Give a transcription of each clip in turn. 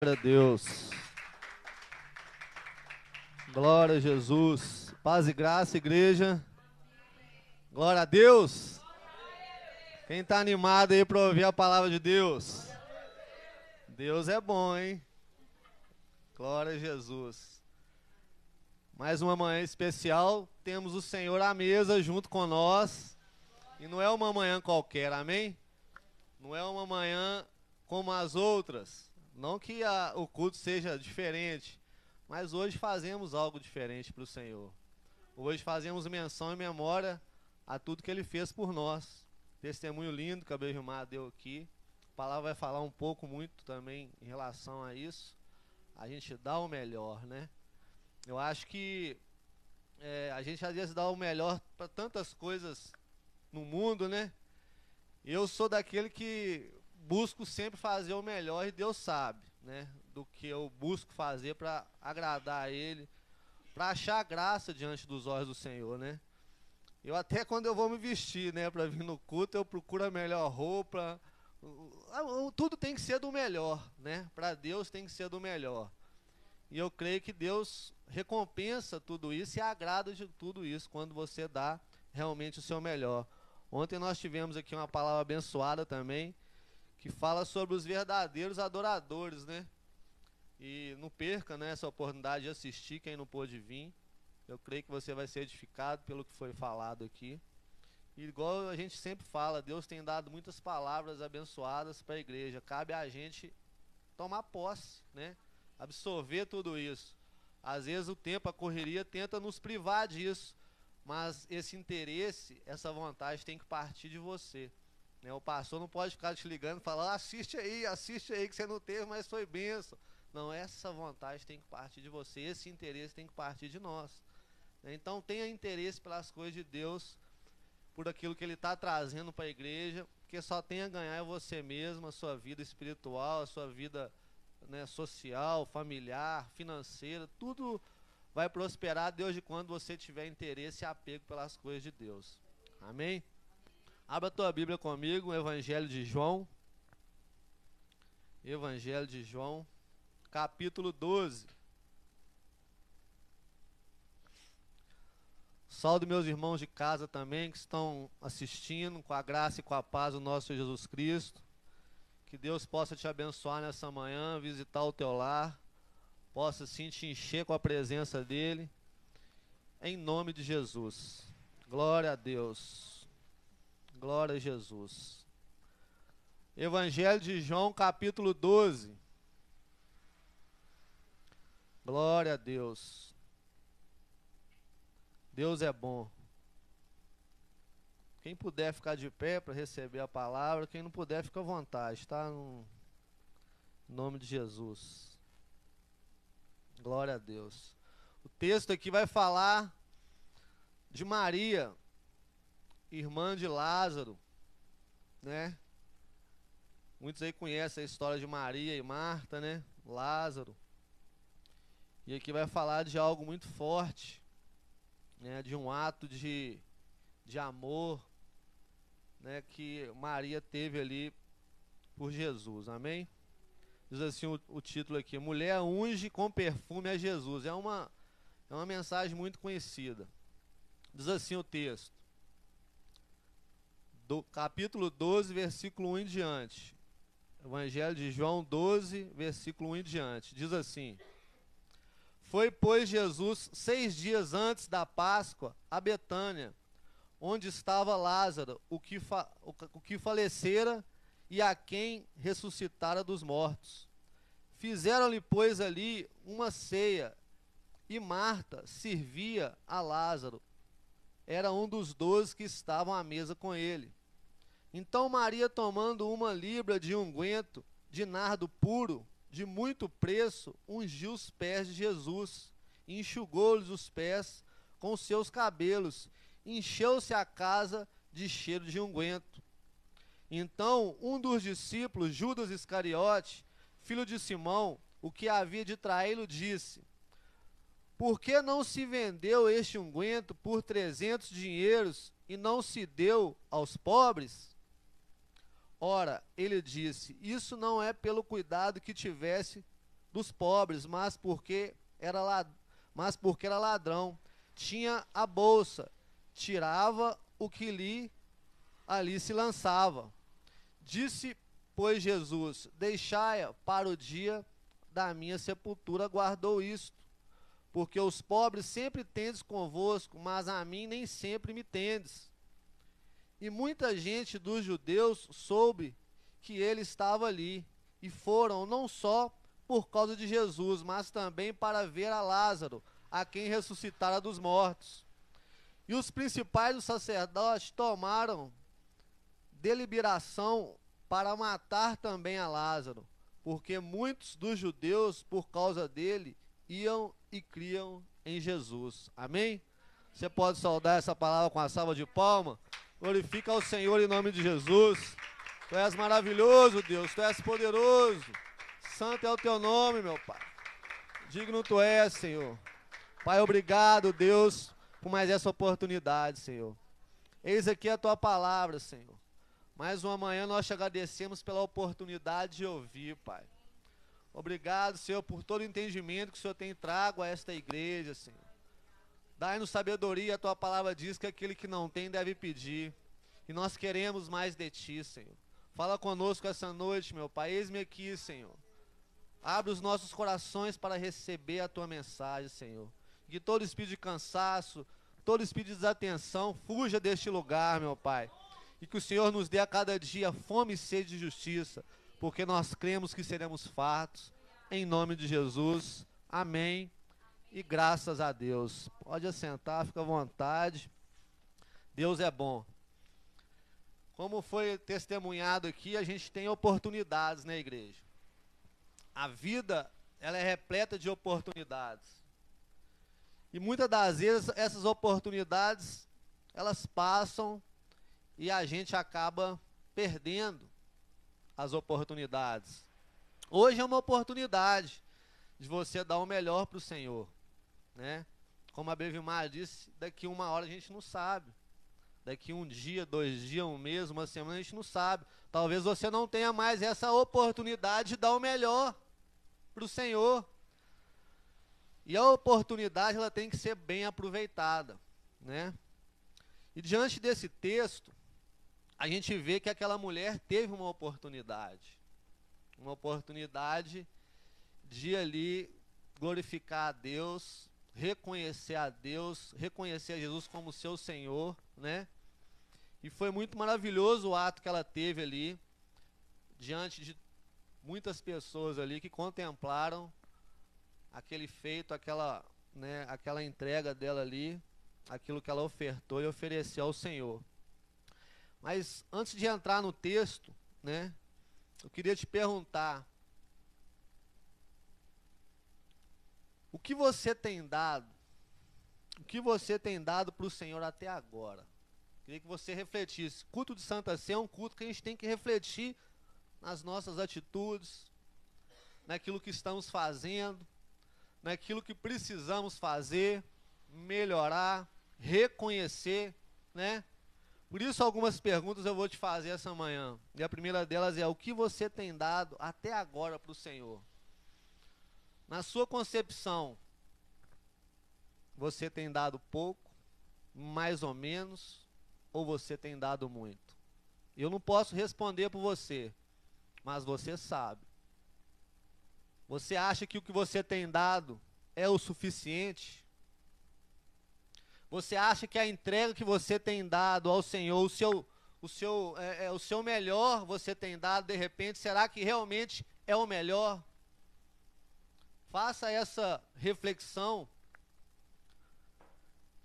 Glória a Deus. Glória a Jesus. Paz e graça, igreja. Glória a Deus. Quem está animado aí para ouvir a palavra de Deus? Deus é bom, hein? Glória a Jesus. Mais uma manhã especial. Temos o Senhor à mesa junto com nós. E não é uma manhã qualquer, amém? Não é uma manhã como as outras. Não que o culto seja diferente. Mas hoje fazemos algo diferente para o Senhor. Hoje fazemos menção e memória a tudo que Ele fez por nós. Testemunho lindo que a Beijumar deu aqui. A palavra vai falar um pouco muito também em relação a isso. A gente dá o melhor, né? Eu acho que a gente às vezes dá o melhor para tantas coisas no mundo, né? Eu sou daquele que busco sempre fazer o melhor e Deus sabe, né? Do que eu busco fazer para agradar a Ele, para achar graça diante dos olhos do Senhor, né? Eu até quando eu vou me vestir, né, para vir no culto, eu procuro a melhor roupa. Tudo tem que ser do melhor, né? Para Deus tem que ser do melhor. E eu creio que Deus recompensa tudo isso e agrada de tudo isso quando você dá realmente o seu melhor. Ontem nós tivemos aqui uma palavra abençoada também, que fala sobre os verdadeiros adoradores, né? E não perca, né, essa oportunidade de assistir, quem não pôde vir. Eu creio que você vai ser edificado pelo que foi falado aqui. E igual a gente sempre fala, Deus tem dado muitas palavras abençoadas para a igreja. Cabe a gente tomar posse, né? Absorver tudo isso. Às vezes o tempo, a correria tenta nos privar disso. Mas esse interesse, essa vontade tem que partir de você, né? O pastor não pode ficar te ligando e falar, assiste aí que você não teve, mas foi bênção. Não, essa vontade tem que partir de você, esse interesse tem que partir de nós. Então tenha interesse pelas coisas de Deus, por aquilo que Ele está trazendo para a igreja, porque só tem a ganhar é você mesmo, a sua vida espiritual, a sua vida, né, social, familiar, financeira, tudo vai prosperar desde quando você tiver interesse e apego pelas coisas de Deus. Amém? Abra a tua Bíblia comigo, Evangelho de João. Evangelho de João, capítulo 12. Saúdo meus irmãos de casa também que estão assistindo, com a graça e com a paz do nosso Senhor Jesus Cristo. Que Deus possa te abençoar nessa manhã, visitar o teu lar, possa sim te encher com a presença dEle, em nome de Jesus. Glória a Deus. Glória a Jesus. Evangelho de João, capítulo 12. Glória a Deus. Deus é bom. Quem puder ficar de pé para receber a palavra, quem não puder, fica à vontade, tá? No nome de Jesus. Glória a Deus. O texto aqui vai falar de Maria, irmã de Lázaro, né? Muitos aí conhecem a história de Maria e Marta, né? Lázaro. E aqui vai falar de algo muito forte, né? De um ato de amor, né, que Maria teve ali por Jesus, amém? Diz assim o título aqui, mulher unge com perfume a Jesus, é uma mensagem muito conhecida. Diz assim o texto, do capítulo 12, versículo 1 em diante, Evangelho de João 12, versículo 1 em diante, diz assim, foi, pois, Jesus 6 dias antes da Páscoa a Betânia, onde estava Lázaro, o que falecera e a quem ressuscitara dos mortos. Fizeram-lhe, pois, ali uma ceia, e Marta servia a Lázaro. Era um dos 12 que estavam à mesa com ele. Então Maria, tomando uma libra de unguento de nardo puro, de muito preço, ungiu os pés de Jesus, e enxugou-lhes os pés com os seus cabelos, encheu-se a casa de cheiro de unguento. Então um dos discípulos, Judas Iscariote, filho de Simão, o que havia de traí-lo, disse, por que não se vendeu este unguento por 300 dinheiros e não se deu aos pobres? Ora, ele disse, isso não é pelo cuidado que tivesse dos pobres, mas porque era ladrão. Tinha a bolsa, tirava o que ali se lançava. Disse, pois, Jesus: deixai-a para o dia da minha sepultura, guardou isto. Porque os pobres sempre tendes convosco, mas a mim nem sempre me tendes. E muita gente dos judeus soube que ele estava ali, e foram não só por causa de Jesus, mas também para ver a Lázaro, a quem ressuscitara dos mortos. E os principais dos sacerdotes tomaram deliberação para matar também a Lázaro, porque muitos dos judeus, por causa dele, iam e criam em Jesus. Amém? Você pode saudar essa palavra com a salva de palmas? Glorifica ao Senhor em nome de Jesus. Tu és maravilhoso, Deus. Tu és poderoso. Santo é o teu nome, meu Pai. Digno tu és, Senhor. Pai, obrigado, Deus, por mais essa oportunidade, Senhor. Eis aqui a tua palavra, Senhor. Mais uma manhã nós te agradecemos pela oportunidade de ouvir, Pai. Obrigado, Senhor, por todo o entendimento que o Senhor tem trago a esta igreja, Senhor. Dai-nos sabedoria, a tua palavra diz que aquele que não tem deve pedir. E nós queremos mais de ti, Senhor. Fala conosco essa noite, meu Pai. Eis-me aqui, Senhor. Abre os nossos corações para receber a tua mensagem, Senhor. Que todo espírito de cansaço, todo espírito de desatenção, fuja deste lugar, meu Pai. E que o Senhor nos dê a cada dia fome e sede de justiça, porque nós cremos que seremos fartos. Em nome de Jesus. Amém. E graças a Deus. Pode assentar, fica à vontade. Deus é bom. Como foi testemunhado aqui, a gente tem oportunidades na igreja. A vida, ela é repleta de oportunidades. E muitas das vezes essas oportunidades, elas passam e a gente acaba perdendo as oportunidades. Hoje é uma oportunidade de você dar o melhor para o Senhor, né? Como a Bevimar disse, daqui uma hora a gente não sabe. Daqui um dia, 2 dias, um mês, uma semana, a gente não sabe. Talvez você não tenha mais essa oportunidade de dar o melhor para o Senhor. E a oportunidade, ela tem que ser bem aproveitada, né? E diante desse texto, a gente vê que aquela mulher teve uma oportunidade de ali glorificar a Deus, reconhecer a Deus, reconhecer a Jesus como seu Senhor, né? E foi muito maravilhoso o ato que ela teve ali, diante de muitas pessoas ali que contemplaram aquele feito, aquela entrega dela ali, aquilo que ela ofertou e ofereceu ao Senhor. Mas antes de entrar no texto, né, eu queria te perguntar: o que você tem dado? O que você tem dado para o Senhor até agora? Queria que você refletisse. Culto de Santa Ceia é um culto que a gente tem que refletir nas nossas atitudes, naquilo que estamos fazendo, naquilo que precisamos fazer, melhorar, reconhecer, né? Por isso algumas perguntas eu vou te fazer essa manhã. E a primeira delas é: o que você tem dado até agora para o Senhor? Na sua concepção, você tem dado pouco, mais ou menos, ou você tem dado muito? Eu não posso responder por você, mas você sabe. Você acha que o que você tem dado é o suficiente? Você acha que a entrega que você tem dado ao Senhor, o seu melhor você tem dado, de repente, será que realmente é o melhor? Faça essa reflexão,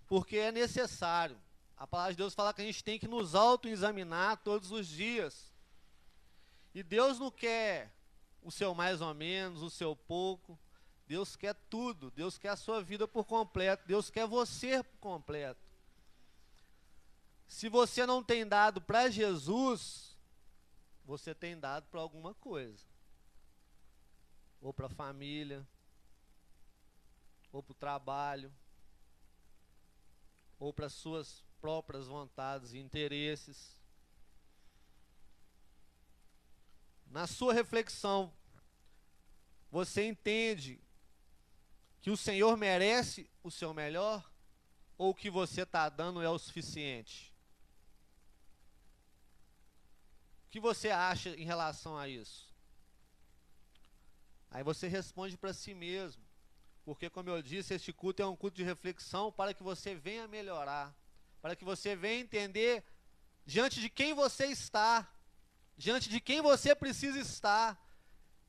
porque é necessário. A palavra de Deus fala que a gente tem que nos autoexaminar todos os dias. E Deus não quer o seu mais ou menos, o seu pouco. Deus quer tudo. Deus quer a sua vida por completo. Deus quer você por completo. Se você não tem dado para Jesus, você tem dado para alguma coisa. Ou para a família, ou para o trabalho, ou para as suas próprias vontades e interesses. Na sua reflexão, Você entende que o Senhor merece o seu melhor? Ou o que você está dando é o suficiente? O que você acha em relação a isso? Aí você responde para si mesmo. Porque, como eu disse, este culto é um culto de reflexão para que você venha melhorar. Para que você venha entender diante de quem você está. Diante de quem você precisa estar.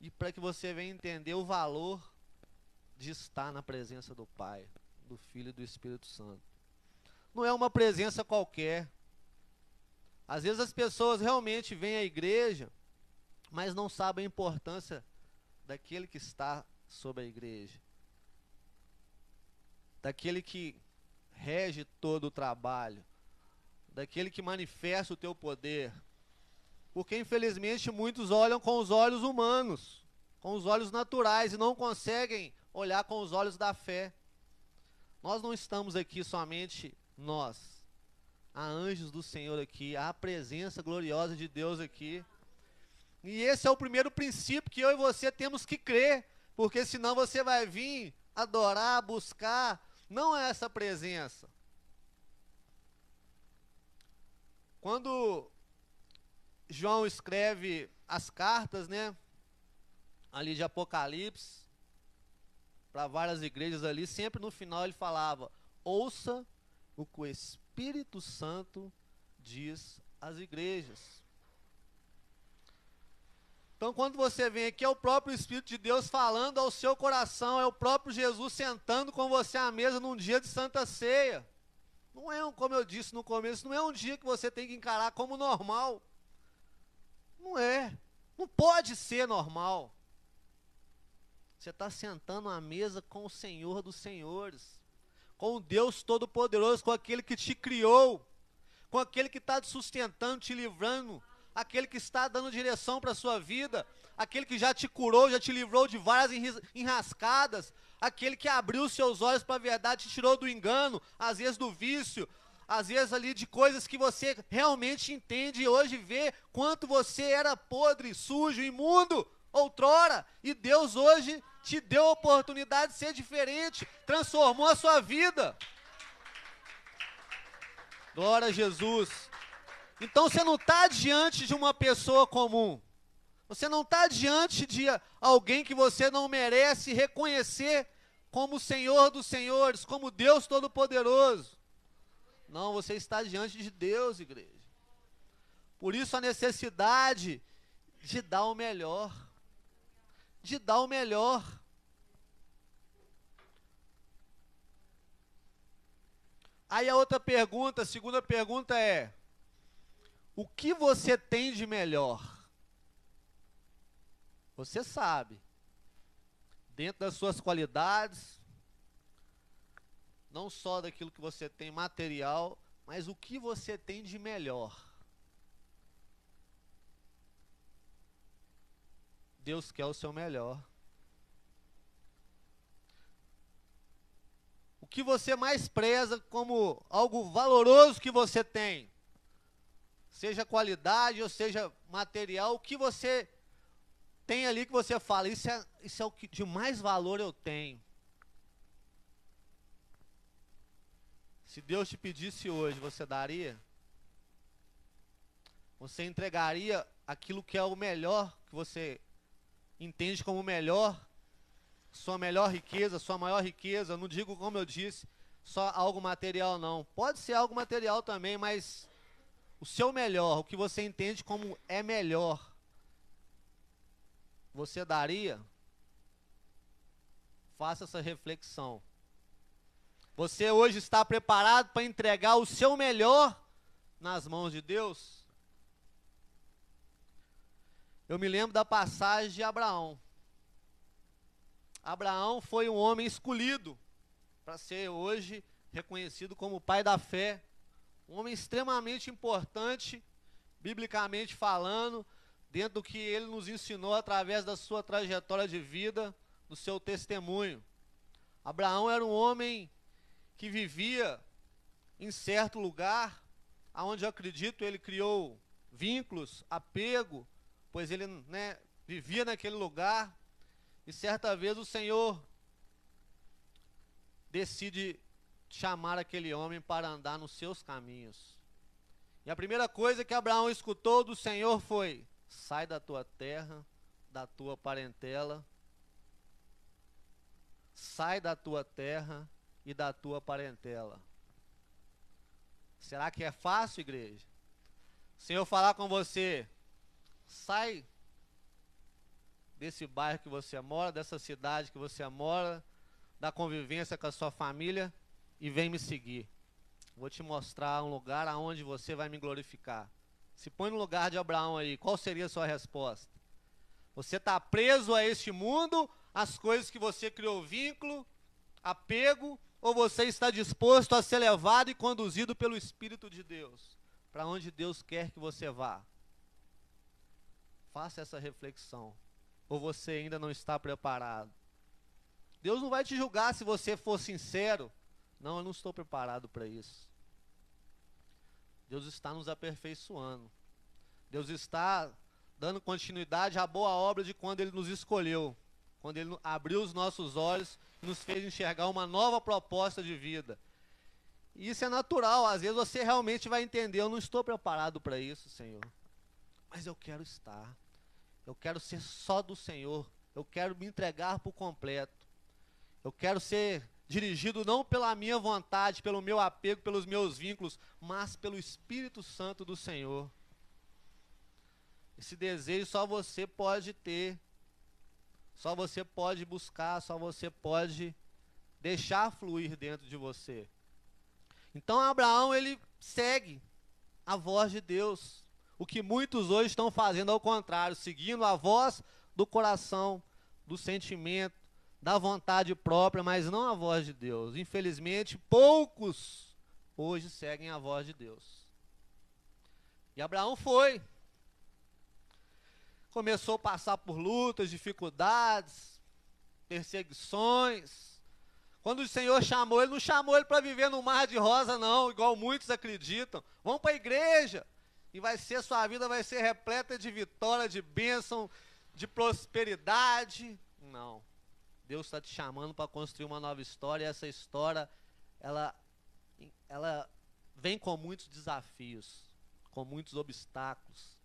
E para que você venha entender o valor de estar na presença do Pai, do Filho e do Espírito Santo. Não é uma presença qualquer. Às vezes as pessoas realmente vêm à igreja, mas não sabem a importância daquele que está sobre a igreja. Daquele que rege todo o trabalho. Daquele que manifesta o teu poder. Porque infelizmente muitos olham com os olhos humanos, com os olhos naturais e não conseguem olhar com os olhos da fé. Nós não estamos aqui somente nós. Há anjos do Senhor aqui, há a presença gloriosa de Deus aqui. E esse é o primeiro princípio que eu e você temos que crer, porque senão você vai vir adorar, buscar, não é essa presença. Quando João escreve as cartas, né, ali de Apocalipse, para várias igrejas ali, sempre no final ele falava: ouça o que o Espírito Santo diz às igrejas. Então, quando você vem aqui, é o próprio Espírito de Deus falando ao seu coração, é o próprio Jesus sentando com você à mesa num dia de Santa Ceia. Não é, como eu disse no começo, não é um dia que você tem que encarar como normal. Não é. Não pode ser normal. Você está sentando à mesa com o Senhor dos Senhores, com o Deus Todo-Poderoso, com aquele que te criou, com aquele que está te sustentando, te livrando, aquele que está dando direção para a sua vida, aquele que já te curou, já te livrou de várias enrascadas, aquele que abriu os seus olhos para a verdade, te tirou do engano, às vezes do vício, às vezes ali de coisas que você realmente entende e hoje vê quanto você era podre, sujo, imundo, outrora, e Deus hoje te deu a oportunidade de ser diferente, transformou a sua vida. Glória a Jesus. Então você não está diante de uma pessoa comum. Você não está diante de alguém que você não merece reconhecer como o Senhor dos Senhores, como Deus Todo-Poderoso. Não, você está diante de Deus, igreja. Por isso a necessidade de dar o melhor. De dar o melhor. Aí a outra pergunta, a segunda pergunta é: o que você tem de melhor? Você sabe, dentro das suas qualidades, não só daquilo que você tem material, mas o que você tem de melhor. Deus quer o seu melhor. O que você mais preza como algo valoroso que você tem, seja qualidade ou seja material, o que você tem ali que você fala, isso é o que de mais valor eu tenho. Se Deus te pedisse hoje, você daria? Você entregaria aquilo que é o melhor, que você entende como melhor, sua melhor riqueza, sua maior riqueza? Não digo, como eu disse, só algo material não. Pode ser algo material também, mas o seu melhor, o que você entende como é melhor, você daria? Faça essa reflexão. Você hoje está preparado para entregar o seu melhor nas mãos de Deus? Eu me lembro da passagem de Abraão. Abraão foi um homem escolhido para ser hoje reconhecido como o pai da fé. Um homem extremamente importante, biblicamente falando, dentro do que ele nos ensinou através da sua trajetória de vida, do seu testemunho. Abraão era um homem que vivia em certo lugar, aonde eu acredito ele criou vínculos, apego, pois ele vivia naquele lugar, E certa vez o Senhor decide chamar aquele homem para andar nos seus caminhos. E a primeira coisa que Abraão escutou do Senhor foi: sai da tua terra, da tua parentela. Sai da tua terra e da tua parentela. Será que é fácil, igreja? O Senhor falar com você: sai desse bairro que você mora, dessa cidade que você mora, da convivência com a sua família e vem me seguir. Vou te mostrar um lugar aonde você vai me glorificar. Se põe no lugar de Abraão aí, qual seria a sua resposta? Você está preso a este mundo, às coisas que você criou vínculo, apego, ou você está disposto a ser levado e conduzido pelo Espírito de Deus, para onde Deus quer que você vá? Faça essa reflexão. Ou você ainda não está preparado? Deus não vai te julgar se você for sincero. Não, eu não estou preparado para isso. Deus está nos aperfeiçoando. Deus está dando continuidade à boa obra de quando Ele nos escolheu. Quando Ele abriu os nossos olhos e nos fez enxergar uma nova proposta de vida. E isso é natural. Às vezes você realmente vai entender: eu não estou preparado para isso, Senhor. Mas eu quero estar. Eu quero ser só do Senhor. Eu quero me entregar por completo. Eu quero ser dirigido não pela minha vontade, pelo meu apego, pelos meus vínculos, mas pelo Espírito Santo do Senhor. Esse desejo só você pode ter. Só você pode buscar, só você pode deixar fluir dentro de você. Então Abraão, ele segue a voz de Deus. O que muitos hoje estão fazendo ao contrário, seguindo a voz do coração, do sentimento, da vontade própria, mas não a voz de Deus. Infelizmente, poucos hoje seguem a voz de Deus. E Abraão foi. Começou a passar por lutas, dificuldades, perseguições. Quando o Senhor chamou, Ele não chamou ele para viver no mar de rosa, não, igual muitos acreditam. Vamos para a igreja. E sua vida vai ser repleta de vitória, de bênção, de prosperidade. Não. Deus está te chamando para construir uma nova história. E essa história, ela vem com muitos desafios, com muitos obstáculos,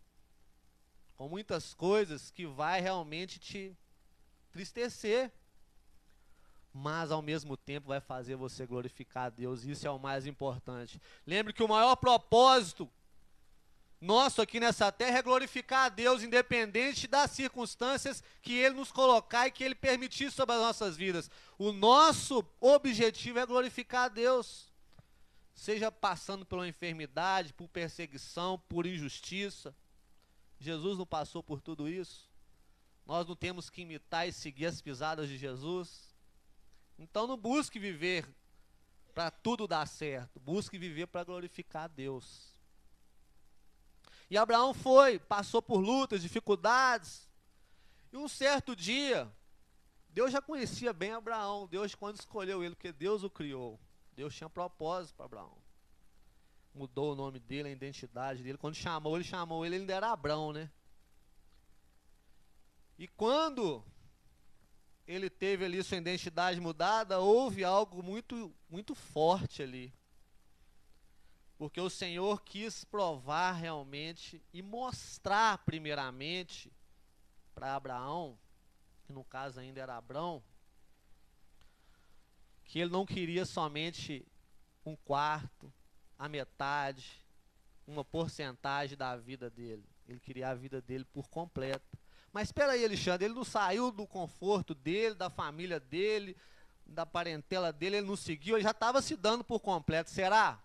com muitas coisas que vai realmente te entristecer. Mas ao mesmo tempo vai fazer você glorificar a Deus. Isso é o mais importante. Lembre que o maior propósito nosso aqui nessa terra é glorificar a Deus, independente das circunstâncias que Ele nos colocar e que Ele permitir sobre as nossas vidas. O nosso objetivo é glorificar a Deus. Seja passando por uma enfermidade, por perseguição, por injustiça. Jesus não passou por tudo isso. Nós não temos que imitar e seguir as pisadas de Jesus. Então não busque viver para tudo dar certo. Busque viver para glorificar a Deus. E Abraão passou por lutas, dificuldades. E um certo dia, Deus já conhecia bem Abraão. Deus, quando escolheu ele, porque Deus o criou, Deus tinha propósito para Abraão. Mudou o nome dele, a identidade dele. Quando ele ainda era Abrão, né? E quando ele teve ali sua identidade mudada, houve algo muito, muito forte ali. Porque o Senhor quis provar realmente e mostrar primeiramente para Abraão, que no caso ainda era Abrão, que ele não queria somente um quarto, a metade, uma porcentagem da vida dele. Ele queria a vida dele por completo. Mas espera aí, Alexandre, ele não saiu do conforto dele, da família dele, da parentela dele, ele não seguiu, ele já estava se dando por completo. Será?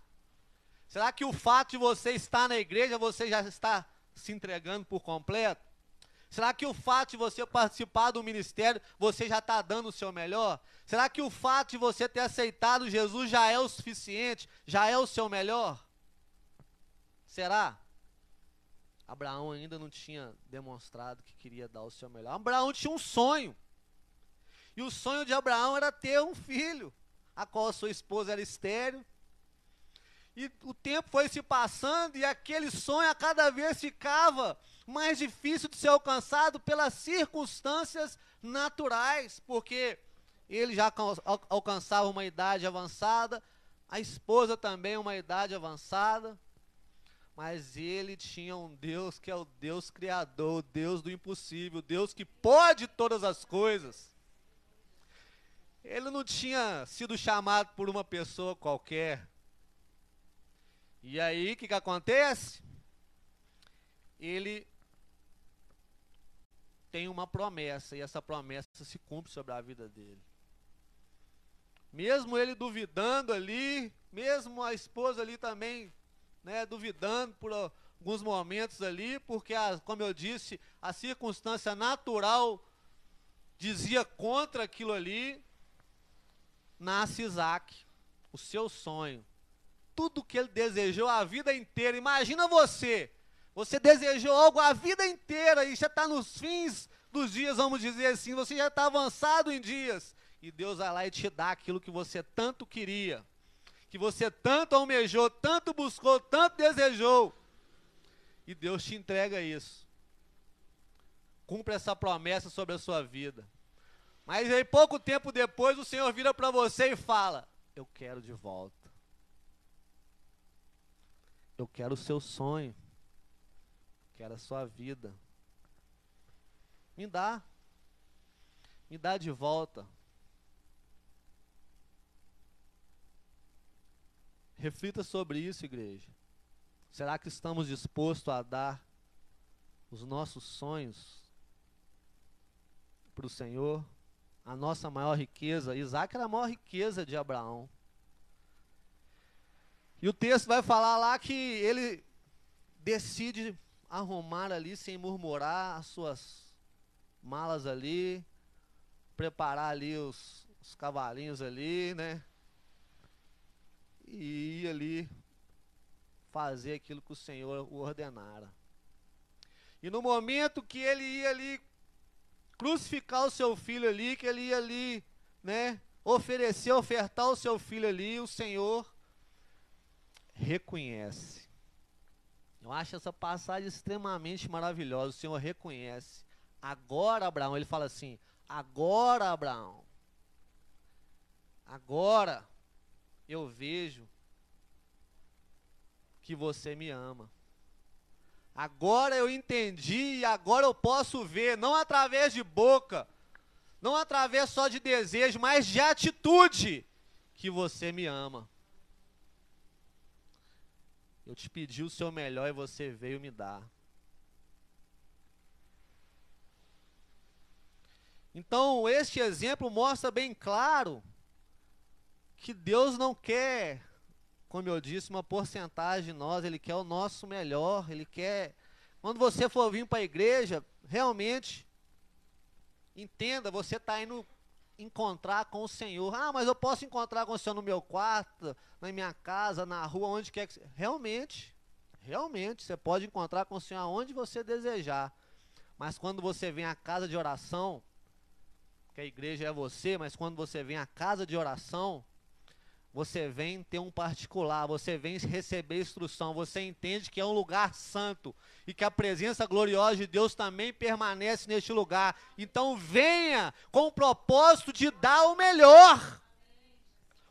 Será que o fato de você estar na igreja, você já está se entregando por completo? Será que o fato de você participar do ministério, você já está dando o seu melhor? Será que o fato de você ter aceitado Jesus já é o suficiente? Já é o seu melhor? Será? Abraão ainda não tinha demonstrado que queria dar o seu melhor. Abraão tinha um sonho. E o sonho de Abraão era ter um filho, a qual a sua esposa era estéril. E o tempo foi se passando e aquele sonho a cada vez ficava mais difícil de ser alcançado pelas circunstâncias naturais, porque ele já alcançava uma idade avançada, a esposa também uma idade avançada, mas ele tinha um Deus que é o Deus criador, o Deus do impossível, o Deus que pode todas as coisas. Ele não tinha sido chamado por uma pessoa qualquer. E aí, o que acontece? Ele tem uma promessa, e essa promessa se cumpre sobre a vida dele. Mesmo ele duvidando ali, mesmo a esposa ali também, né, duvidando por alguns momentos ali, porque, como eu disse, a circunstância natural dizia contra aquilo ali, nasce Isaac, o seu sonho. Tudo que ele desejou a vida inteira. Imagina você desejou algo a vida inteira e já está nos fins dos dias, vamos dizer assim, você já está avançado em dias. E Deus vai lá e te dá aquilo que você tanto queria, que você tanto almejou, tanto buscou, tanto desejou. E Deus te entrega isso. Cumpre essa promessa sobre a sua vida. Mas aí pouco tempo depois o Senhor vira para você e fala: eu quero de volta. Eu quero o seu sonho. Quero a sua vida. Me dá de volta. Reflita sobre isso, igreja. Será que estamos dispostos a dar os nossos sonhos para o Senhor? A nossa maior riqueza. Isaac era a maior riqueza de Abraão. E o texto vai falar lá que ele decide arrumar ali, sem murmurar, as suas malas ali, preparar ali os cavalinhos ali, né? E ir ali fazer aquilo que o Senhor o ordenara. E no momento que ele ia ali crucificar o seu filho ali, que ele ia ali, né, ofertar o seu filho ali, o Senhor reconhece. Eu acho essa passagem extremamente maravilhosa. O Senhor reconhece. Agora, Abraão, ele fala assim: agora, Abraão, agora eu vejo que você me ama. Agora eu entendi e agora eu posso ver, não através de boca, não através só de desejo, mas de atitude, que você me ama. Eu te pedi o seu melhor e você veio me dar. Então, este exemplo mostra bem claro que Deus não quer, como eu disse, uma porcentagem de nós, Ele quer o nosso melhor, Ele quer... Quando você for vir para a igreja, realmente, entenda, você está indo encontrar com o Senhor. Ah, mas eu posso encontrar com o Senhor no meu quarto, na minha casa, na rua, onde quer que seja. Realmente, você pode encontrar com o Senhor aonde você desejar. Mas quando você vem à casa de oração, que a igreja é você, mas quando você vem à casa de oração, você vem ter um particular, você vem receber instrução, você entende que é um lugar santo e que a presença gloriosa de Deus também permanece neste lugar. Então venha com o propósito de dar o melhor.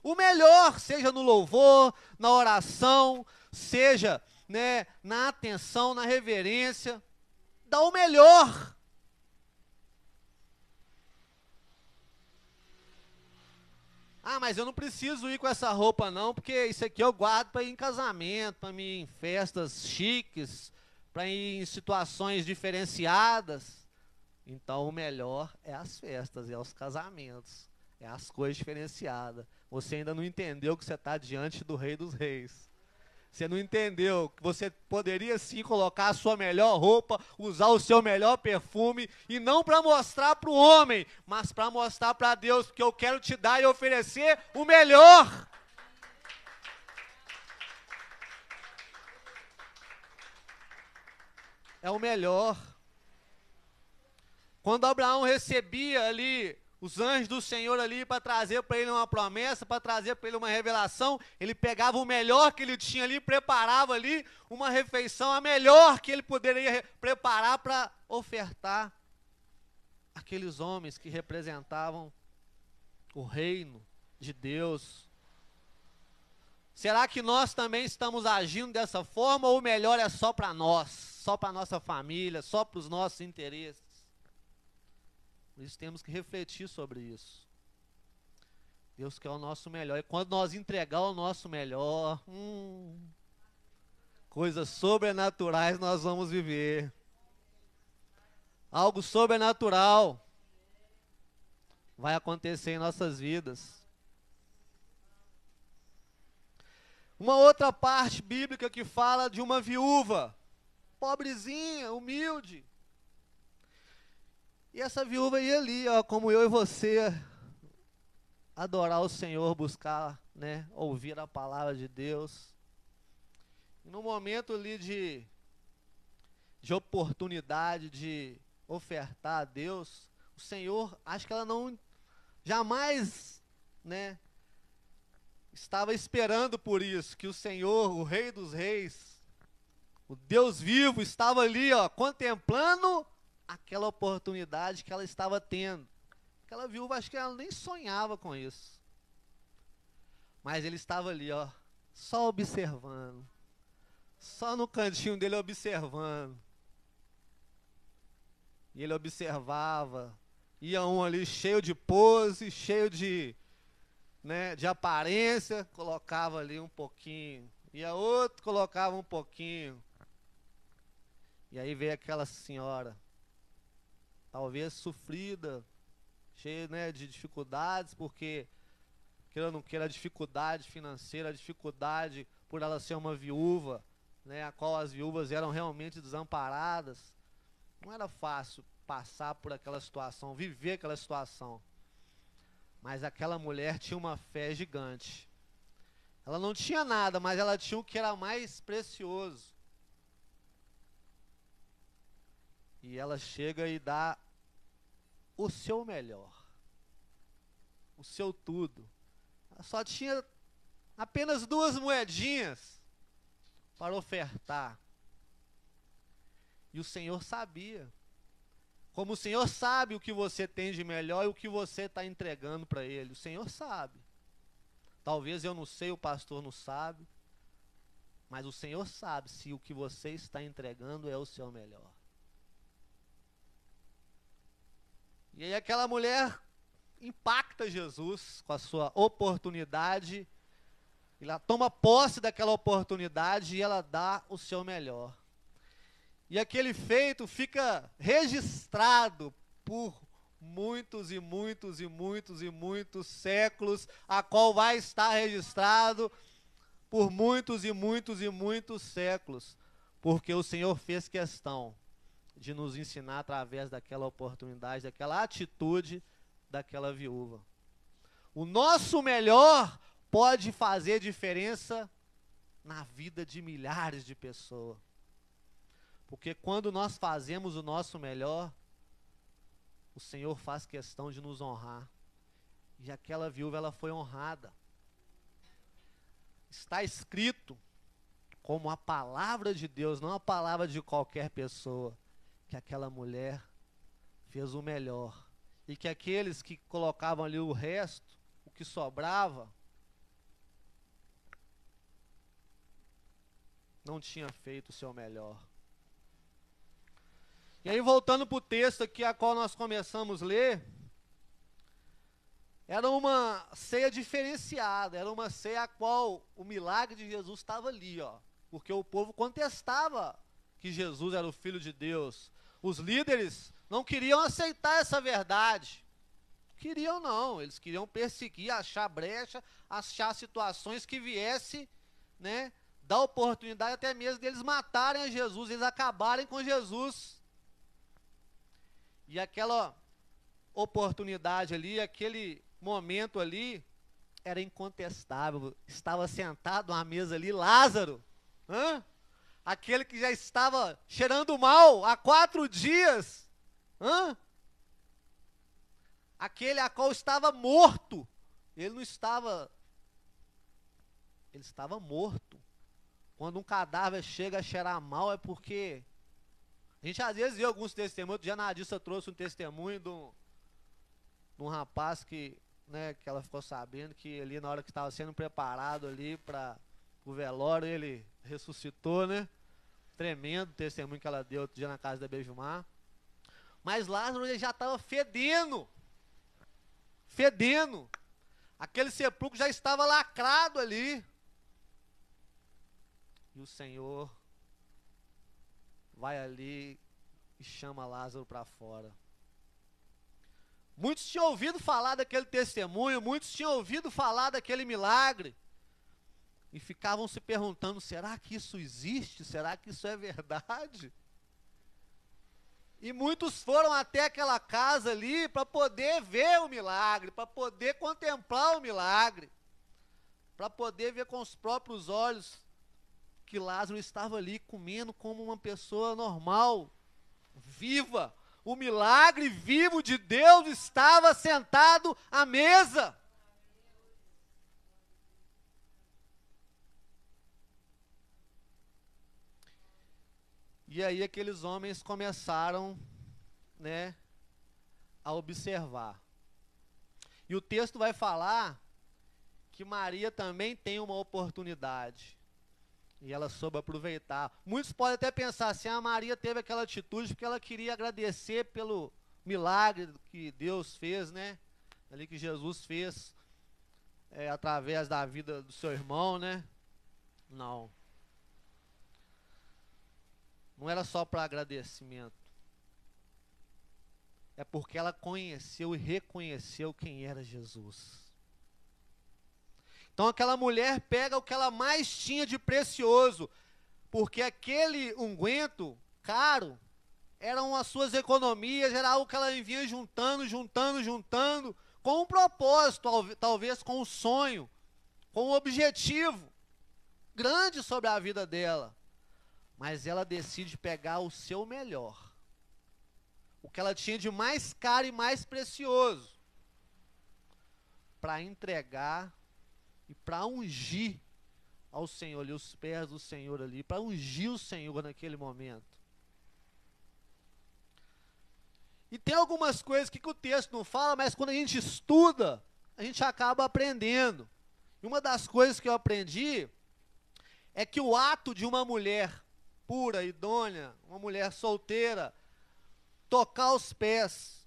O melhor, seja no louvor, na oração, seja, né, na atenção, na reverência. Dá o melhor. Ah, mas eu não preciso ir com essa roupa não, porque isso aqui eu guardo para ir em casamento, para ir em festas chiques, para ir em situações diferenciadas. Então o melhor é as festas, é os casamentos, é as coisas diferenciadas. Você ainda não entendeu que você está diante do Rei dos Reis. Você não entendeu que você poderia sim colocar a sua melhor roupa, usar o seu melhor perfume, e não para mostrar para o homem, mas para mostrar para Deus, porque eu quero te dar e oferecer o melhor. É o melhor. Quando Abraão recebia ali os anjos do Senhor ali para trazer para ele uma promessa, para trazer para ele uma revelação. Ele pegava o melhor que ele tinha ali, preparava ali uma refeição, a melhor que ele poderia preparar para ofertar aqueles homens que representavam o reino de Deus. Será que nós também estamos agindo dessa forma, ou o melhor é só para nós, só para a nossa família, só para os nossos interesses? Por isso temos que refletir sobre isso. Deus quer o nosso melhor, e quando nós entregar o nosso melhor, coisas sobrenaturais nós vamos viver. Algo sobrenatural vai acontecer em nossas vidas. Uma outra parte bíblica que fala de uma viúva, pobrezinha, humilde. E essa viúva ia ali, ó, como eu e você, adorar o Senhor, buscar, né, ouvir a palavra de Deus. E no momento ali de oportunidade de ofertar a Deus, o Senhor, acho que ela não, jamais, né, estava esperando por isso, que o Senhor, o Rei dos Reis, o Deus vivo, estava ali, ó, contemplando aquela oportunidade que ela estava tendo. Aquela viúva, acho que ela nem sonhava com isso. Mas ele estava ali, ó, só observando. Só no cantinho dele observando. E ele observava. Ia um ali cheio de pose, cheio de, né, de aparência, colocava ali um pouquinho. Ia outro, colocava um pouquinho. E aí veio aquela senhora, talvez sofrida, cheia, né, de dificuldades, porque, queira ou não queira, a dificuldade financeira, a dificuldade por ela ser uma viúva, né, a qual as viúvas eram realmente desamparadas. Não era fácil passar por aquela situação, viver aquela situação. Mas aquela mulher tinha uma fé gigante. Ela não tinha nada, mas ela tinha o que era mais precioso. E ela chega e dá o seu melhor, o seu tudo. Ela só tinha apenas 2 moedinhas para ofertar. E o Senhor sabia. Como o Senhor sabe o que você tem de melhor e o que você está entregando para Ele. O Senhor sabe. Talvez eu não sei, o pastor não sabe. Mas o Senhor sabe se o que você está entregando é o seu melhor. E aí aquela mulher impacta Jesus com a sua oportunidade. Ela toma posse daquela oportunidade e ela dá o seu melhor. E aquele feito fica registrado por muitos e muitos e muitos e muitos séculos, a qual vai estar registrado por muitos e muitos e muitos séculos, porque o Senhor fez questão de nos ensinar através daquela oportunidade, daquela atitude daquela viúva. O nosso melhor pode fazer diferença na vida de milhares de pessoas. Porque quando nós fazemos o nosso melhor, o Senhor faz questão de nos honrar. E aquela viúva, ela foi honrada. Está escrito, como a palavra de Deus, não a palavra de qualquer pessoa, que aquela mulher fez o melhor. E que aqueles que colocavam ali o resto, o que sobrava, não tinha feito o seu melhor. E aí, voltando para o texto aqui, a qual nós começamos a ler, era uma ceia diferenciada, era uma ceia a qual o milagre de Jesus estava ali, ó, porque o povo contestava que Jesus era o Filho de Deus. Os líderes não queriam aceitar essa verdade. Queriam não, eles queriam perseguir, achar brecha, achar situações que viesse, né, dar oportunidade até mesmo deles matarem a Jesus, eles acabarem com Jesus. E aquela oportunidade ali, aquele momento ali, era incontestável. Estava sentado à mesa ali, Lázaro, aquele que já estava cheirando mal há 4 dias, aquele a qual estava morto, ele não estava, ele estava morto. Quando um cadáver chega a cheirar mal é porque, a gente às vezes vê alguns testemunhos. Outro dia a Nadissa trouxe um testemunho de um rapaz que, né, que ela ficou sabendo que ali na hora que estava sendo preparado ali para o velório, ele ressuscitou, né? Tremendo testemunho que ela deu outro dia na casa da Beijumar. Mas Lázaro, ele já estava fedendo. Fedendo. Aquele sepulcro já estava lacrado ali. E o Senhor vai ali e chama Lázaro para fora. Muitos tinham ouvido falar daquele testemunho, muitos tinham ouvido falar daquele milagre. E ficavam se perguntando, será que isso existe? Será que isso é verdade? E muitos foram até aquela casa ali para poder ver o milagre, para poder contemplar o milagre, para poder ver com os próprios olhos que Lázaro estava ali comendo como uma pessoa normal, viva. O milagre vivo de Deus estava sentado à mesa. E aí aqueles homens começaram, né, a observar. E o texto vai falar que Maria também tem uma oportunidade. E ela soube aproveitar. Muitos podem até pensar assim, a Maria teve aquela atitude porque ela queria agradecer pelo milagre que Deus fez, né? Ali que Jesus fez através da vida do seu irmão, né? Não. Não era só para agradecimento. É porque ela conheceu e reconheceu quem era Jesus. Então aquela mulher pega o que ela mais tinha de precioso, porque aquele unguento caro eram as suas economias, era algo que ela vinha juntando, com um propósito, talvez com um sonho, com um objetivo grande sobre a vida dela. Mas ela decide pegar o seu melhor, o que ela tinha de mais caro e mais precioso, para entregar e para ungir ao Senhor ali, os pés do Senhor ali, para ungir o Senhor naquele momento. E tem algumas coisas que o texto não fala, mas quando a gente estuda, a gente acaba aprendendo. E uma das coisas que eu aprendi é que o ato de uma mulher pura, idônea, uma mulher solteira, tocar os pés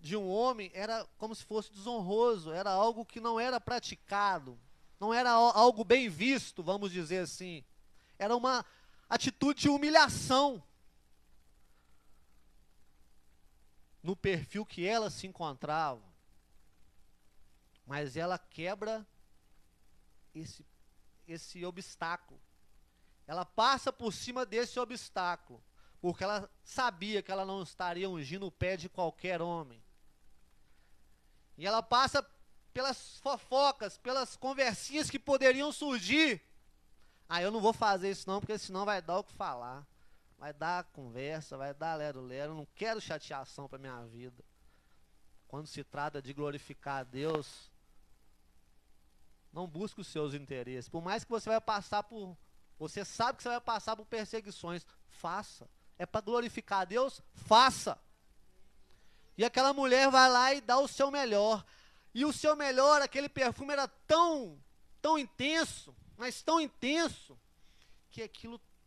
de um homem era como se fosse desonroso, era algo que não era praticado, não era algo bem visto, vamos dizer assim. Era uma atitude de humilhação no perfil que ela se encontrava. Mas ela quebra esse obstáculo. Ela passa por cima desse obstáculo, porque ela sabia que ela não estaria ungindo o pé de qualquer homem. E ela passa pelas fofocas, pelas conversinhas que poderiam surgir. Eu não vou fazer isso não, porque senão vai dar o que falar. Vai dar conversa, vai dar lero-lero. Eu não quero chateação para minha vida. Quando se trata de glorificar a Deus, não busque os seus interesses. Por mais que você vai passar por... Você sabe que você vai passar por perseguições. Faça. É para glorificar a Deus? Faça. E aquela mulher vai lá e dá o seu melhor. E o seu melhor, aquele perfume era tão intenso, mas tão intenso, que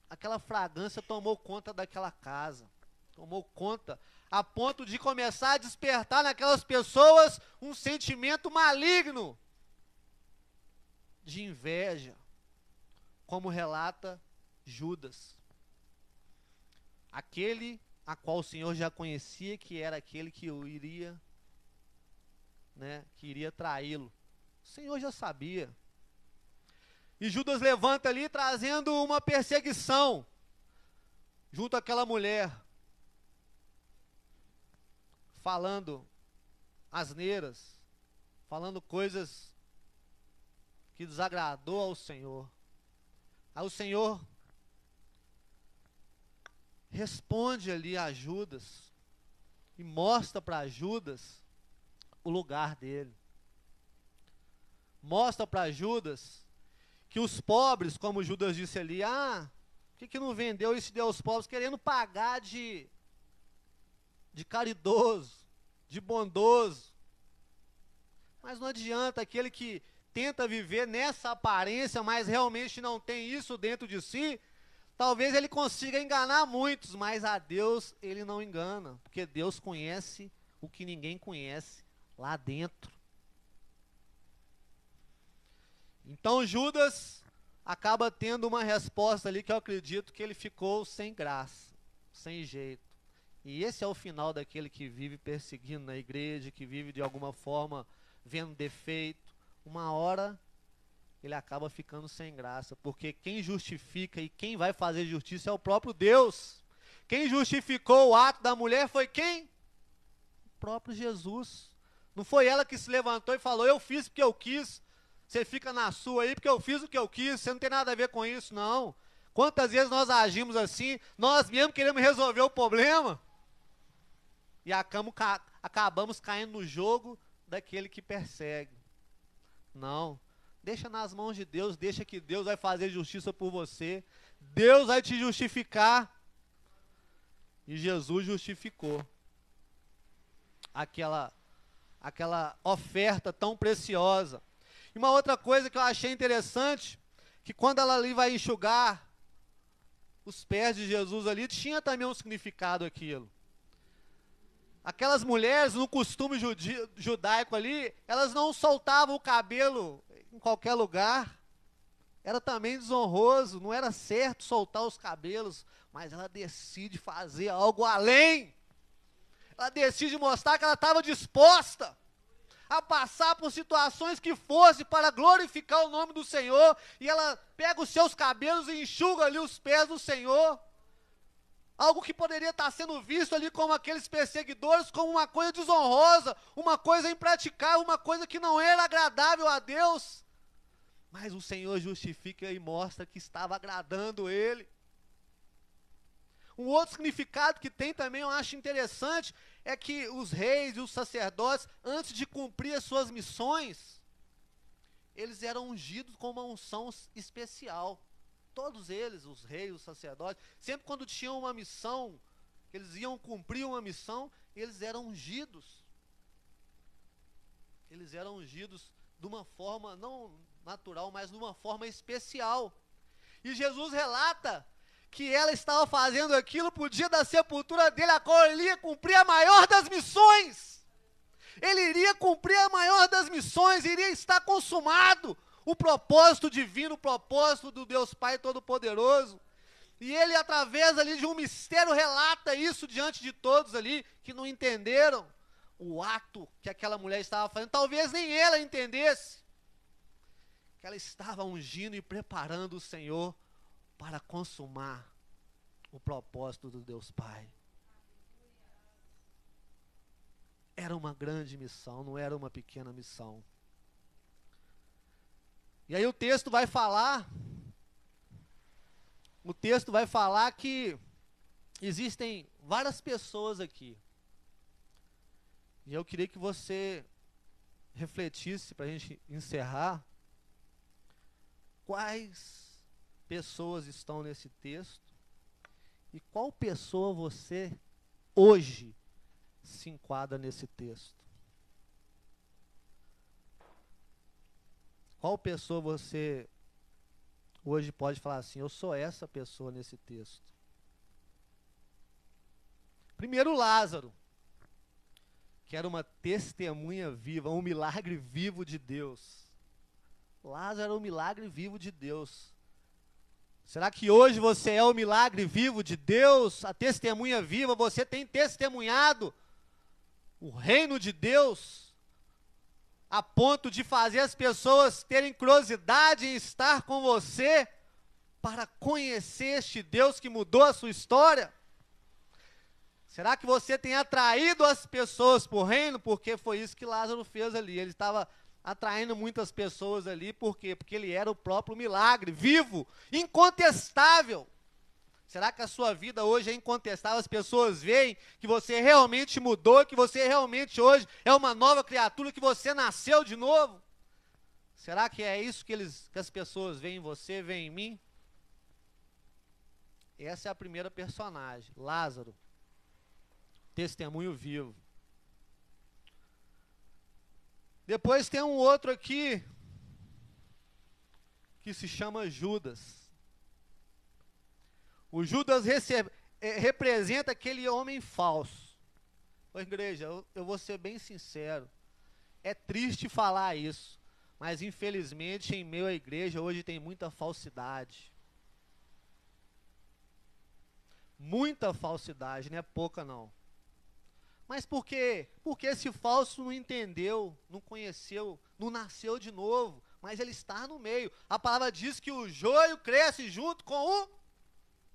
aquela fragrância tomou conta daquela casa. Tomou conta, a ponto de começar a despertar naquelas pessoas um sentimento maligno de inveja, como relata Judas. Aquele a qual o Senhor já conhecia que era aquele que iria traí-lo. O Senhor já sabia. E Judas levanta ali trazendo uma perseguição junto àquela mulher, falando asneiras, falando coisas que desagradou ao Senhor. Aí o Senhor responde ali a Judas, e mostra para Judas o lugar dele. Mostra para Judas que os pobres, como Judas disse ali, por que não vendeu isso e deu aos pobres, querendo pagar de caridoso, de bondoso. Mas não adianta, aquele que tenta viver nessa aparência, mas realmente não tem isso dentro de si, talvez ele consiga enganar muitos, mas a Deus ele não engana, porque Deus conhece o que ninguém conhece lá dentro. Então Judas acaba tendo uma resposta ali que eu acredito que ele ficou sem graça, sem jeito. E esse é o final daquele que vive perseguindo na igreja, que vive de alguma forma vendo defeito. Uma hora ele acaba ficando sem graça, porque quem justifica e quem vai fazer justiça é o próprio Deus. Quem justificou o ato da mulher foi quem? O próprio Jesus. Não foi ela que se levantou e falou, eu fiz porque eu quis, você fica na sua aí porque eu fiz o que eu quis, você não tem nada a ver com isso, não. Quantas vezes nós agimos assim, nós mesmos queremos resolver o problema, e acabamos caindo no jogo daquele que persegue. Não, deixa nas mãos de Deus, deixa que Deus vai fazer justiça por você, Deus vai te justificar. E Jesus justificou aquela oferta tão preciosa. E uma outra coisa que eu achei interessante, que quando ela ali vai enxugar os pés de Jesus ali, tinha também um significado aquilo. Aquelas mulheres, no costume judaico ali, elas não soltavam o cabelo em qualquer lugar. Era também desonroso, não era certo soltar os cabelos, mas ela decide fazer algo além. Ela decide mostrar que ela estava disposta a passar por situações que fosse para glorificar o nome do Senhor, e ela pega os seus cabelos e enxuga ali os pés do Senhor. Algo que poderia estar sendo visto ali como aqueles perseguidores, como uma coisa desonrosa, uma coisa impraticável, uma coisa que não era agradável a Deus. Mas o Senhor justifica e mostra que estava agradando Ele. Um outro significado que tem também, eu acho interessante, é que os reis e os sacerdotes, antes de cumprir as suas missões, eles eram ungidos com uma unção especial. Todos eles, os reis, os sacerdotes, sempre quando tinham uma missão, eles iam cumprir uma missão, eles eram ungidos. Eles eram ungidos de uma forma, não natural, mas de uma forma especial. E Jesus relata que ela estava fazendo aquilo para o dia da sepultura dele, a qual ele ia cumprir a maior das missões. Ele iria cumprir a maior das missões, iria estar consumado o propósito divino, o propósito do Deus Pai Todo-Poderoso. E ele, através ali de um mistério, relata isso diante de todos ali, que não entenderam o ato que aquela mulher estava fazendo. Talvez nem ela entendesse, que ela estava ungindo e preparando o Senhor para consumar o propósito do Deus Pai. Era uma grande missão, não era uma pequena missão. E aí o texto vai falar que existem várias pessoas aqui. E eu queria que você refletisse, para a gente encerrar, quais pessoas estão nesse texto e qual pessoa você hoje se enquadra nesse texto. Qual pessoa você hoje pode falar assim, eu sou essa pessoa nesse texto? Primeiro, Lázaro, que era uma testemunha viva, um milagre vivo de Deus. Lázaro era um milagre vivo de Deus. Será que hoje você é o milagre vivo de Deus, a testemunha viva? Você tem testemunhado o reino de Deus a ponto de fazer as pessoas terem curiosidade em estar com você para conhecer este Deus que mudou a sua história? Será que você tem atraído as pessoas para o reino? Porque foi isso que Lázaro fez ali. Ele estava atraindo muitas pessoas ali. Por quê? Porque ele era o próprio milagre, vivo, incontestável. Será que a sua vida hoje é incontestável? As pessoas veem que você realmente mudou, que você realmente hoje é uma nova criatura, que você nasceu de novo? Será que é isso que as pessoas veem em você, veem em mim? Essa é a primeira personagem, Lázaro, testemunho vivo. Depois tem um outro aqui, que se chama Judas. O Judas representa aquele homem falso. Ô, igreja, eu vou ser bem sincero. É triste falar isso, mas infelizmente em meio à igreja hoje tem muita falsidade. Muita falsidade, não é pouca não. Mas por quê? Porque esse falso não entendeu, não conheceu, não nasceu de novo, mas ele está no meio. A palavra diz que o joio cresce junto com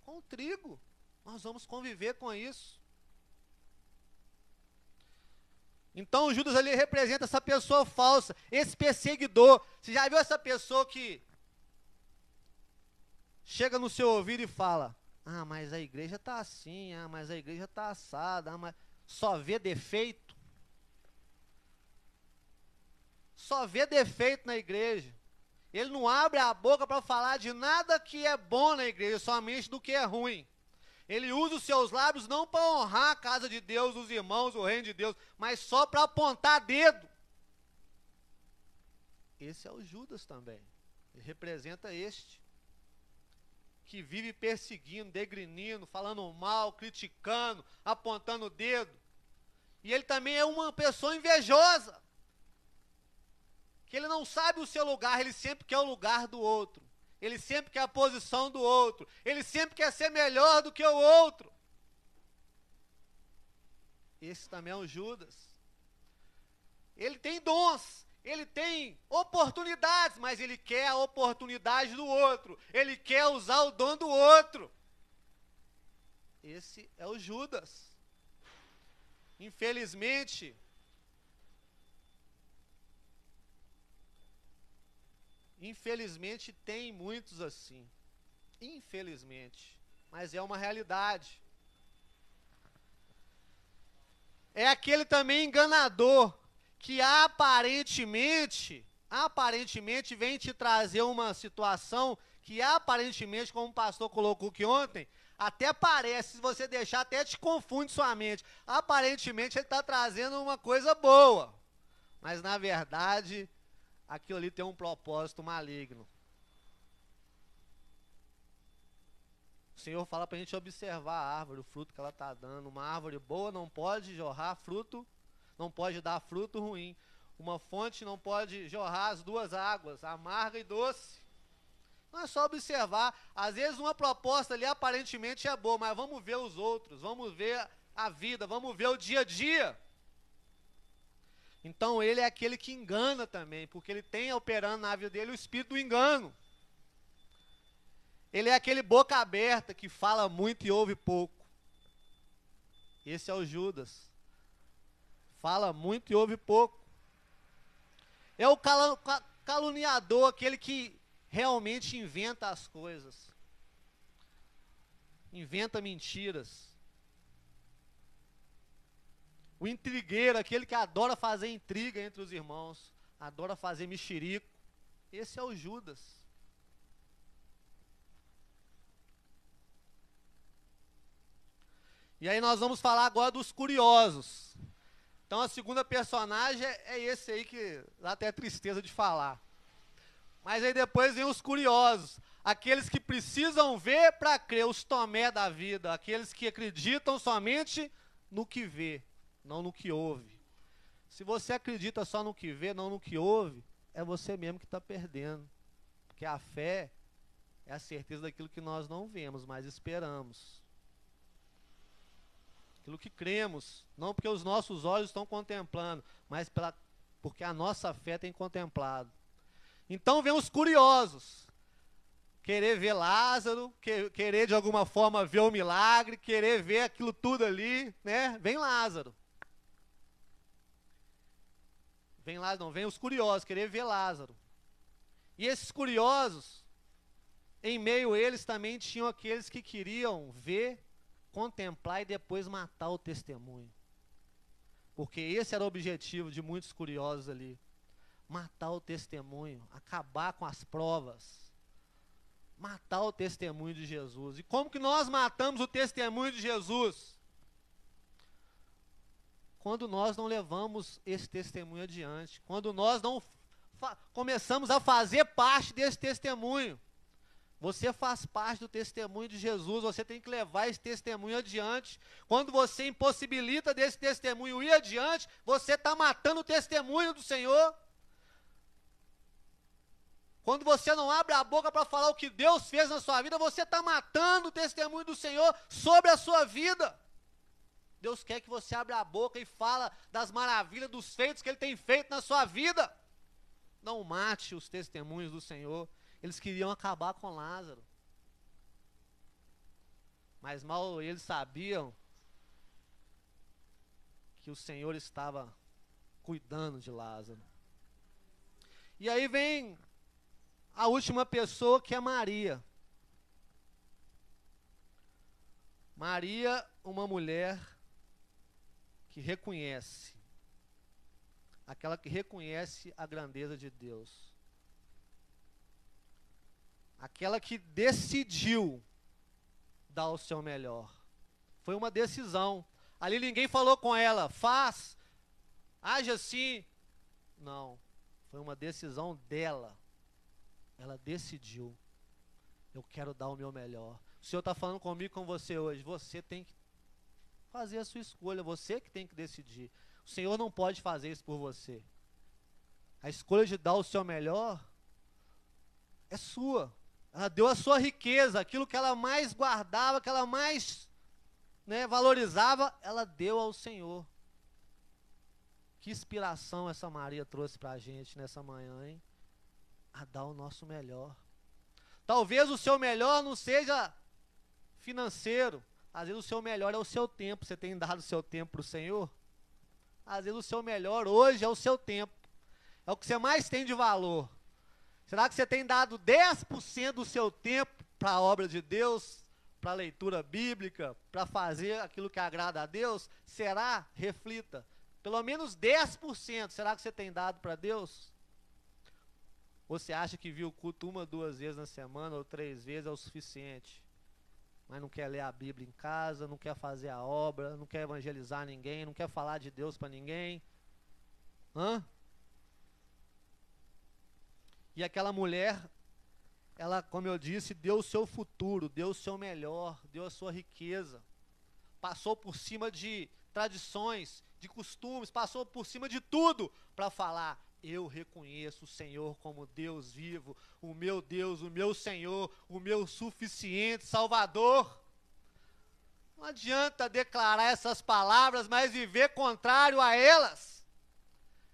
o trigo. Nós vamos conviver com isso. Então o Judas ali representa essa pessoa falsa, esse perseguidor. Você já viu essa pessoa que chega no seu ouvido e fala: ah, mas a igreja está assim, ah, mas a igreja está assada, ah, mas só vê defeito? Só vê defeito na igreja. Ele não abre a boca para falar de nada que é bom na igreja, somente do que é ruim. Ele usa os seus lábios não para honrar a casa de Deus, os irmãos, o reino de Deus, mas só para apontar dedo. Esse é o Judas também. Ele representa este, que vive perseguindo, degrinindo, falando mal, criticando, apontando o dedo. E ele também é uma pessoa invejosa, que ele não sabe o seu lugar, ele sempre quer o lugar do outro. Ele sempre quer a posição do outro. Ele sempre quer ser melhor do que o outro. Esse também é o Judas. Ele tem dons, ele tem oportunidades, mas ele quer a oportunidade do outro. Ele quer usar o dom do outro. Esse é o Judas. Infelizmente, tem muitos assim. Infelizmente. Mas é uma realidade. É aquele também enganador, que aparentemente vem te trazer uma situação que aparentemente, como o pastor colocou aqui ontem, até parece, se você deixar, até te confunde sua mente. Aparentemente ele está trazendo uma coisa boa, mas na verdade aquilo ali tem um propósito maligno. O Senhor fala para a gente observar a árvore, o fruto que ela está dando. Uma árvore boa não pode jorrar fruto, não pode dar fruto ruim. Uma fonte não pode jorrar as duas águas, amarga e doce. Não é só observar. Às vezes uma proposta ali aparentemente é boa, mas vamos ver os outros, vamos ver a vida, vamos ver o dia a dia. Então ele é aquele que engana também, porque ele tem operando na vida dele o espírito do engano. Ele é aquele boca aberta que fala muito e ouve pouco. Esse é o Judas. Fala muito e ouve pouco. É o caluniador, aquele que realmente inventa as coisas. Inventa mentiras. O intrigueiro, aquele que adora fazer intriga entre os irmãos. Adora fazer mexerico. Esse é o Judas. E aí nós vamos falar agora dos curiosos. Então a segunda personagem é esse aí que dá até tristeza de falar. Mas aí depois vem os curiosos. Aqueles que precisam ver para crer, os Tomé da vida. Aqueles que acreditam somente no que vê, não no que ouve. Se você acredita só no que vê, não no que ouve, é você mesmo que está perdendo. Porque a fé é a certeza daquilo que nós não vemos, mas esperamos. Aquilo que cremos, não porque os nossos olhos estão contemplando, mas porque a nossa fé tem contemplado. Então vem os curiosos, querer ver Lázaro, querer de alguma forma ver o milagre, querer ver aquilo tudo ali, né? Vem Lázaro. Vem Lázaro, não, vem os curiosos, querer ver Lázaro. E esses curiosos, em meio a eles também tinham aqueles que queriam ver, contemplar e depois matar o testemunho. Porque esse era o objetivo de muitos curiosos ali. Matar o testemunho, acabar com as provas. Matar o testemunho de Jesus. E como que nós matamos o testemunho de Jesus? Quando nós não levamos esse testemunho adiante. Quando nós não começamos a fazer parte desse testemunho. Você faz parte do testemunho de Jesus, você tem que levar esse testemunho adiante. Quando você impossibilita desse testemunho ir adiante, você está matando o testemunho do Senhor. Quando você não abre a boca para falar o que Deus fez na sua vida, você está matando o testemunho do Senhor sobre a sua vida. Deus quer que você abra a boca e fala das maravilhas, dos feitos que Ele tem feito na sua vida. Não mate os testemunhos do Senhor. Eles queriam acabar com Lázaro. Mas mal eles sabiam que o Senhor estava cuidando de Lázaro. E aí vem a última pessoa, que é Maria. Maria, uma mulher que reconhece, aquela que reconhece a grandeza de Deus. Aquela que decidiu dar o seu melhor. Foi uma decisão. Ali ninguém falou com ela, faz, age assim. Não, foi uma decisão dela. Ela decidiu. Eu quero dar o meu melhor. O Senhor está falando comigo, com você hoje. Você tem que fazer a sua escolha. Você que tem que decidir. O Senhor não pode fazer isso por você. A escolha de dar o seu melhor é sua. Ela deu a sua riqueza, aquilo que ela mais guardava, que ela mais valorizava, ela deu ao Senhor. Que inspiração essa Maria trouxe para a gente nessa manhã, hein? A dar o nosso melhor. Talvez o seu melhor não seja financeiro. Às vezes o seu melhor é o seu tempo. Você tem dado o seu tempo para o Senhor? Às vezes o seu melhor hoje é o seu tempo. É o que você mais tem de valor. Será que você tem dado 10% do seu tempo para a obra de Deus, para a leitura bíblica, para fazer aquilo que agrada a Deus? Será? Reflita. Pelo menos 10%, será que você tem dado para Deus? Ou você acha que viu o culto 1, 2 vezes na semana, ou 3 vezes é o suficiente? Mas não quer ler a Bíblia em casa, não quer fazer a obra, não quer evangelizar ninguém, não quer falar de Deus para ninguém? Hã? E aquela mulher, ela, como eu disse, deu o seu futuro, deu o seu melhor, deu a sua riqueza. Passou por cima de tradições, de costumes, passou por cima de tudo para falar: eu reconheço o Senhor como Deus vivo, o meu Deus, o meu Senhor, o meu suficiente Salvador. Não adianta declarar essas palavras, mas viver contrário a elas.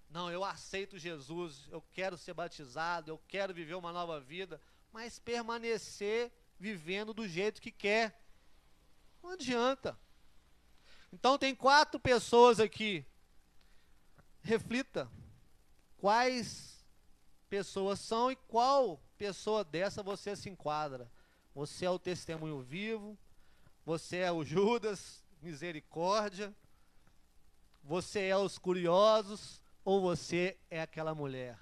Não, eu aceito Jesus, eu quero ser batizado, eu quero viver uma nova vida, mas permanecer vivendo do jeito que quer. Não adianta. Então tem 4 pessoas aqui. Reflita quais pessoas são e qual pessoa dessa você se enquadra. Você é o testemunho vivo, você é o Judas, misericórdia, você é os curiosos, ou você é aquela mulher?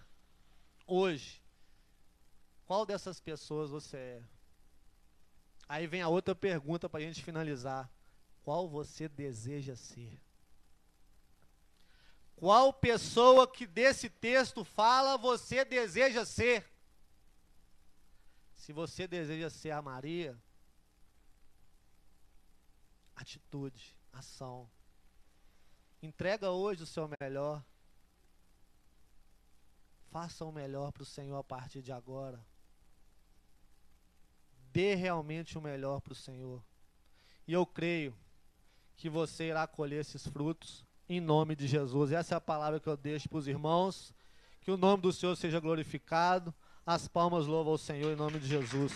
Hoje, qual dessas pessoas você é? Aí vem a outra pergunta para a gente finalizar. Qual você deseja ser? Qual pessoa que desse texto fala você deseja ser? Se você deseja ser a Maria, atitude, ação. Entrega hoje o seu melhor. Faça o melhor para o Senhor a partir de agora. Dê realmente o melhor para o Senhor. E eu creio que você irá colher esses frutos em nome de Jesus. Essa é a palavra que eu deixo para os irmãos. Que o nome do Senhor seja glorificado. As palmas louvam ao Senhor em nome de Jesus.